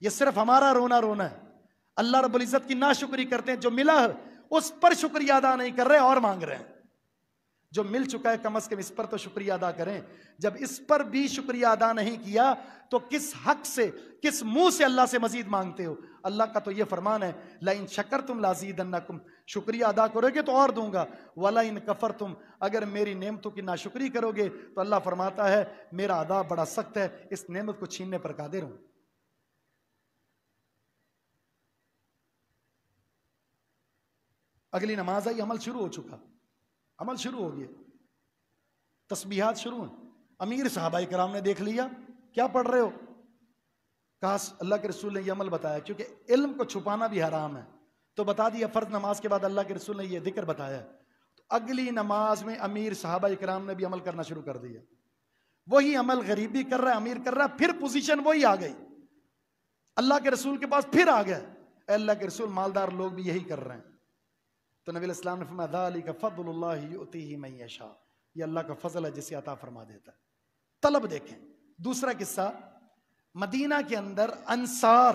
یہ صرف ہمارا رونا رونا ہے. اللہ رب العزت کی ناشکری کرتے ہیں، جو ملا اس پر شکریہ ادا نہیں کر رہے اور مانگ رہے ہیں. جو مل چکا ہے کم از کم اس پر تو شکریہ ادا کریں. جب اس پر بھی شکریہ ادا نہیں کیا تو کس حق سے، کس منہ سے اللہ سے مزید مانگتے ہو؟ اللہ کا تو یہ فرمان ہے لَإِن شَكَرْتُمْ لَأَزِيدَنَّكُمْ، شکریہ ادا کرو گے تو اور دوں گا. وَلَإِن كَفَرْتُمْ، اگر میری نعمتوں کی ناشکری کرو گے تو اللہ فرماتا ہے میرا عذاب بڑا سخت ہے، اس نعمت کو چھیننے پر قادر ہوں. اگلی نماز آئی، عمل شروع ہو چکا، عمل شروع ہو گیا، تسبیحات شروع ہیں. امیر صحابہ کرام نے دیکھ لیا، کیا پڑھ رہے ہو؟ کہا اللہ کے رسول نے یہ عمل بتایا، کیونکہ علم کو چھپانا بھی حرام ہے تو بتا دیا. فرض نماز کے بعد اللہ کے رسول نے یہ ذکر بتایا. تو اگلی نماز میں امیر صحابہ کرام نے بھی عمل کرنا شروع کر دیا. وہی عمل غریب بھی کر رہا ہے، امیر کر رہا ہے، پھر پوزیشن وہی آ گئی، اللہ کے رسول کے پاس پھر آ گیا. اے اللہ کے رسول مالدار لوگ بھی یہی کر رہے ہیں. تو نبی علیہ السلام نے فرمایا ذالک فضل اللہ یؤتیہ من یشاء، یہ اللہ کا فضل ہے جسے عطا فرما دیتا ہے. طلب دیکھیں. دوسرا قصہ، مدینہ کے اندر انصار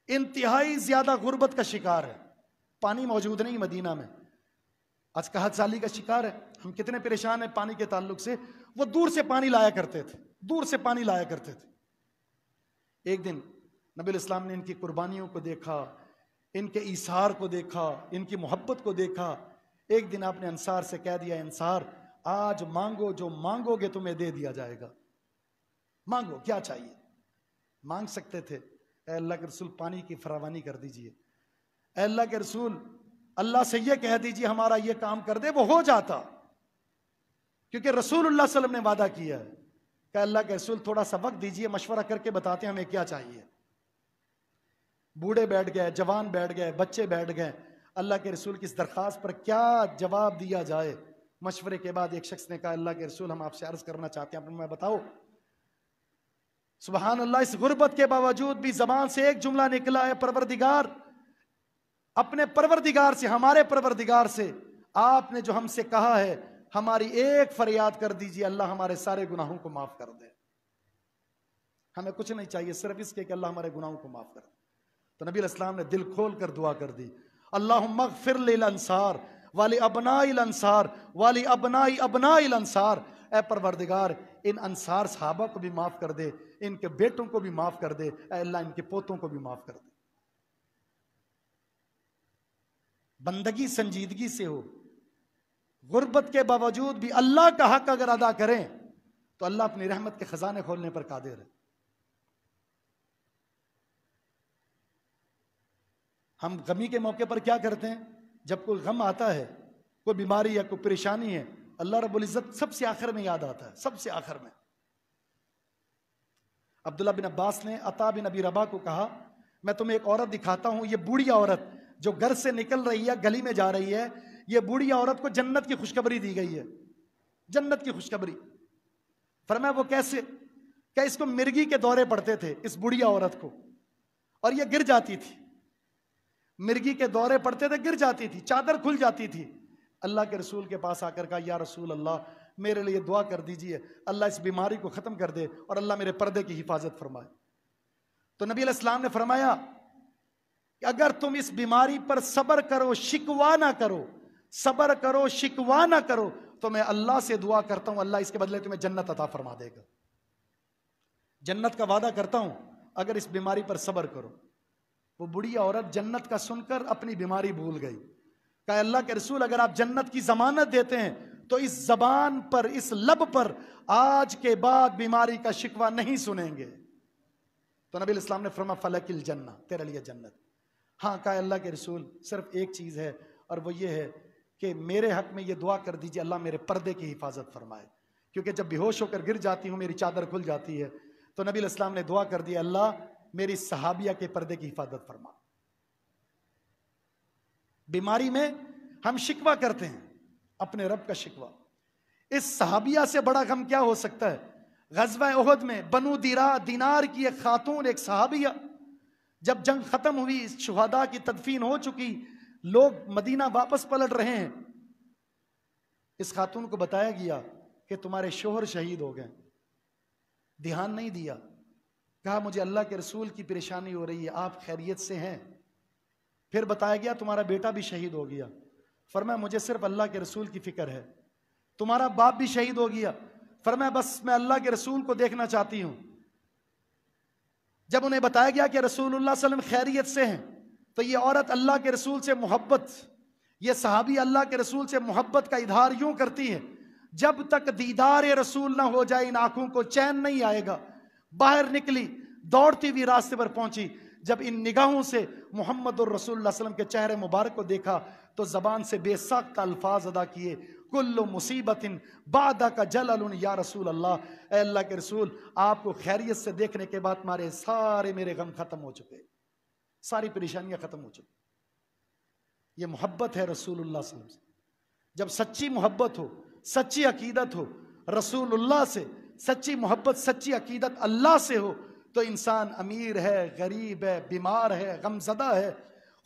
انتہائی زیادہ غربت کا شکار ہے. پانی موجود نہیں مدینہ میں، آج قحط سالی کا شکار ہے. ہم کتنے پریشان ہیں پانی کے تعلق سے. وہ دور سے پانی لایا کرتے تھے، دور سے پانی لایا کرتے تھے. ایک دن نبی علیہ السلام نے ان کی قربانیوں کو دیکھا، ان کے ایثار کو دیکھا، ان کی محبت کو دیکھا. ایک دن آپ نے انصار سے کہہ دیا انصار آج مانگو، جو مانگو گے تمہیں دے دیا جائے گا. مانگو، کیا چاہیے؟ مانگ سکتے تھے اے اللہ کے رسول پانی کی فراوانی کر دیجئے، اے اللہ کے رسول اللہ سے یہ کہہ دیجئے ہمارا یہ کام کر دے، وہ ہو جاتا. کیونکہ رسول اللہ صلی اللہ علیہ وسلم نے وعدہ کیا ہے کہ اللہ کے رسول تھوڑا سا وقت دیجئے، مشورہ کر کے بتاتے ہیں ہمیں کیا چاہیے. بوڑھے بیٹھ گئے، جوان بیٹھ گئے، بچے بیٹھ گئے. اللہ کے رسول کی اس درخواست پر کیا جواب دیا جائے؟ مشورے کے بعد ایک شخص نے کہا اللہ کے رسول ہم آپ سے عرض کرنا چاہتے ہیں. میں بتاؤ. سبحان اللہ، اس غربت کے باوجود بھی زبان سے ایک جملہ نکلا ہے، پروردگار، اپنے پروردگار سے، ہمارے پروردگار سے آپ نے جو ہم سے کہا ہے ہماری ایک فریاد کر دیجیے، اللہ ہمارے سارے گناہوں کو معاف کر دے. ہمیں کچھ نہیں چاہیے صرف اس کے کہ اللہ ہمارے گناہوں کو معاف کر دے. تو نبی علیہ السلام نے دل کھول کر دعا کر دی، اللہم اغفر للانصار والی ابنائی الانصار والی ابنائی ابنائی الانصار. اے پروردگار ان انصار صحابہ کو بھی معاف کر دے، ان کے بیٹوں کو بھی معاف کر دے، اے اللہ ان کے پوتوں کو بھی معاف کر دے. بندگی سنجیدگی سے ہو، غربت کے باوجود بھی اللہ کا حق اگر ادا کریں تو اللہ اپنی رحمت کے خزانے کھولنے پر قادر ہے. ہم غمی کے موقع پر کیا کرتے ہیں؟ جب کوئی غم آتا ہے، کوئی بیماری یا کوئی پریشانی ہے، اللہ رب العزت سب سے آخر میں یاد آتا ہے، سب سے آخر میں. عبداللہ بن عباس نے عطا بن ابی رباح کو کہا میں تمہیں ایک عورت دکھاتا ہوں، یہ بوڑھی عورت جو گھر سے نکل رہی ہے، گلی میں جا رہی ہے، یہ بوڑھی عورت کو جنت کی خوشخبری دی گئی ہے، جنت کی خوشخبری. فرمایا وہ کیسے؟ کہ اس کو مرگی کے دورے پڑتے تھے اس بوڑھی عورت کو، اور یہ گر جاتی تھی. مرگی کے دورے پڑتے تھے، گر جاتی تھی، چادر کھل جاتی تھی. اللہ کے رسول کے پاس آ کر کہا یا رسول اللہ میرے لیے دعا کر دیجئے، اللہ اس بیماری کو ختم کر دے اور اللہ میرے پردے کی حفاظت فرمائے. تو نبی علیہ السلام نے فرمایا کہ اگر تم اس بیماری پر صبر کرو، شکوا نہ کرو، صبر کرو شکوا نہ کرو، تو میں اللہ سے دعا کرتا ہوں اللہ اس کے بدلے تمہیں جنت عطا فرما دے گا. جنت کا وعدہ کرتا ہوں اگر اس بیماری پر صبر کرو. وہ بڑی عورت جنت کا سن کر اپنی بیماری بھول گئی. کہا اللہ کے رسول اگر آپ جنت کی ضمانت دیتے ہیں تو اس زبان پر، اس لب پر آج کے بعد بیماری کا شکوہ نہیں سنیں گے. تو نبی الاسلام نے فرمایا فلک الجنہ، تیرے لیے جنت. ہاں کہا اللہ کے رسول صرف ایک چیز ہے اور وہ یہ ہے کہ میرے حق میں یہ دعا کر دیجئے اللہ میرے پردے کی حفاظت فرمائے. کیونکہ جب بے ہوش ہو کر گر جاتی ہوں میری چادر کھل جاتی ہے. تو نبی علیہ السلام نے دعا کر دی, اللہ میری صحابیہ کے پردے کی حفاظت فرما. بیماری میں ہم شکوہ کرتے ہیں, اپنے رب کا شکوہ. اس صحابیہ سے بڑا غم کیا ہو سکتا ہے؟ غزوہ احد میں بنو دینار کی ایک خاتون, ایک صحابیہ, جب جنگ ختم ہوئی, شہداء کی تدفین ہو چکی, لوگ مدینہ واپس پلٹ رہے ہیں, اس خاتون کو بتایا گیا کہ تمہارے شوہر شہید ہو گئے. دھیان نہیں دیا, کہا مجھے اللہ کے رسول کی پریشانی ہو رہی ہے, آپ خیریت سے ہیں؟ پھر بتایا گیا تمہارا بیٹا بھی شہید ہو گیا. فرمایا مجھے صرف اللہ کے رسول کی فکر ہے. تمہارا باپ بھی شہید ہو گیا. فرمایا بس میں اللہ کے رسول کو دیکھنا چاہتی ہوں. جب انہیں بتایا گیا کہ رسول اللہ صلی اللہ علیہ وسلم خیریت سے ہیں, تو یہ عورت اللہ کے رسول سے محبت, یہ صحابی اللہ کے رسول سے محبت کا اظہار یوں کرتی ہے, جب تک دیدار رسول نہ ہو جائے ان آنکھوں کو چین نہیں آئے گا. باہر نکلی, دوڑتی ہوئی راستے پر پہنچی. جب ان نگاہوں سے محمد الرسول اللہ صلی اللہ علیہ وسلم کے چہرے مبارک کو دیکھا تو زبان سے بے ساختہ الفاظ ادا کیے, کل مصیبت بعدک جلل یا رسول اللہ, اے اللہ کے رسول آپ کو خیریت سے دیکھنے کے بعد میرے غم ختم ہو چکے, ساری پریشانیاں ختم ہو چکی. یہ محبت ہے رسول اللہ صلی اللہ علیہ وسلم. جب سچی محبت ہو, سچی عقیدت ہو رسول اللہ سے, سچی محبت سچی عقیدت اللہ سے ہو, تو انسان امیر ہے, غریب ہے, بیمار ہے, غم زدہ ہے,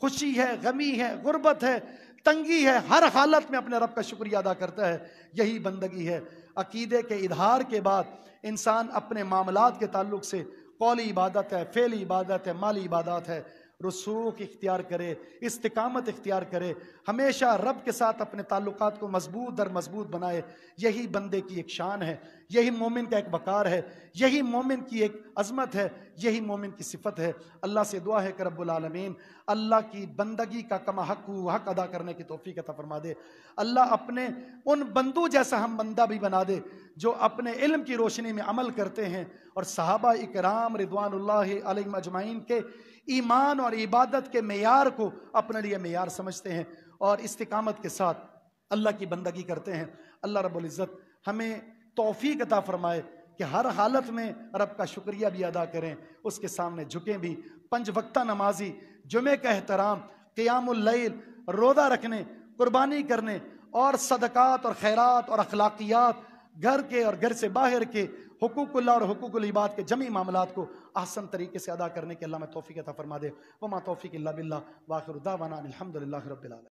خوشی ہے, غمی ہے, غربت ہے, تنگی ہے, ہر حالت میں اپنے رب کا شکریہ ادا کرتا ہے. یہی بندگی ہے. عقیدے کے اظہار کے بعد انسان اپنے معاملات کے تعلق سے قولی عبادت ہے, فعلی عبادت ہے, مالی عبادات ہے, رسوخ اختیار کرے, استقامت اختیار کرے, ہمیشہ رب کے ساتھ اپنے تعلقات کو مضبوط در مضبوط بنائے. یہی بندے کی ایک شان ہے, یہی مومن کا ایک وقار ہے, یہی مومن کی ایک عظمت ہے, یہی مومن کی صفت ہے. اللہ سے دعا ہے کہ رب العالمین اللہ کی بندگی کا کما حق ادا کرنے کی توفیق عطا فرما دے. اللہ اپنے ان بندوں جیسا ہم بندہ بھی بنا دے جو اپنے علم کی روشنی میں عمل کرتے ہیں, اور صحابہ اکرام رضوان اللہ علیہم اجمعین کے ایمان اور عبادت کے معیار کو اپنے لیے معیار سمجھتے ہیں اور استقامت کے ساتھ اللہ کی بندگی کرتے ہیں. اللہ رب العزت ہمیں توفیق عطا فرمائے کہ ہر حالت میں رب کا شکریہ بھی ادا کریں, اس کے سامنے جھکیں بھی. 5 وقتہ نمازی, جمعے کا احترام, قیام اللیل, روزہ رکھنے, قربانی کرنے, اور صدقات اور خیرات اور اخلاقیات, گھر کے اور گھر سے باہر کے حقوق اللہ اور حقوق العباد کے جمعی معاملات کو احسن طریقے سے ادا کرنے کے اللہ میں توفیق عطا فرما دے. وما توفیق الا باللہ, وآخر دعوانا الحمدللہ رب العالمین.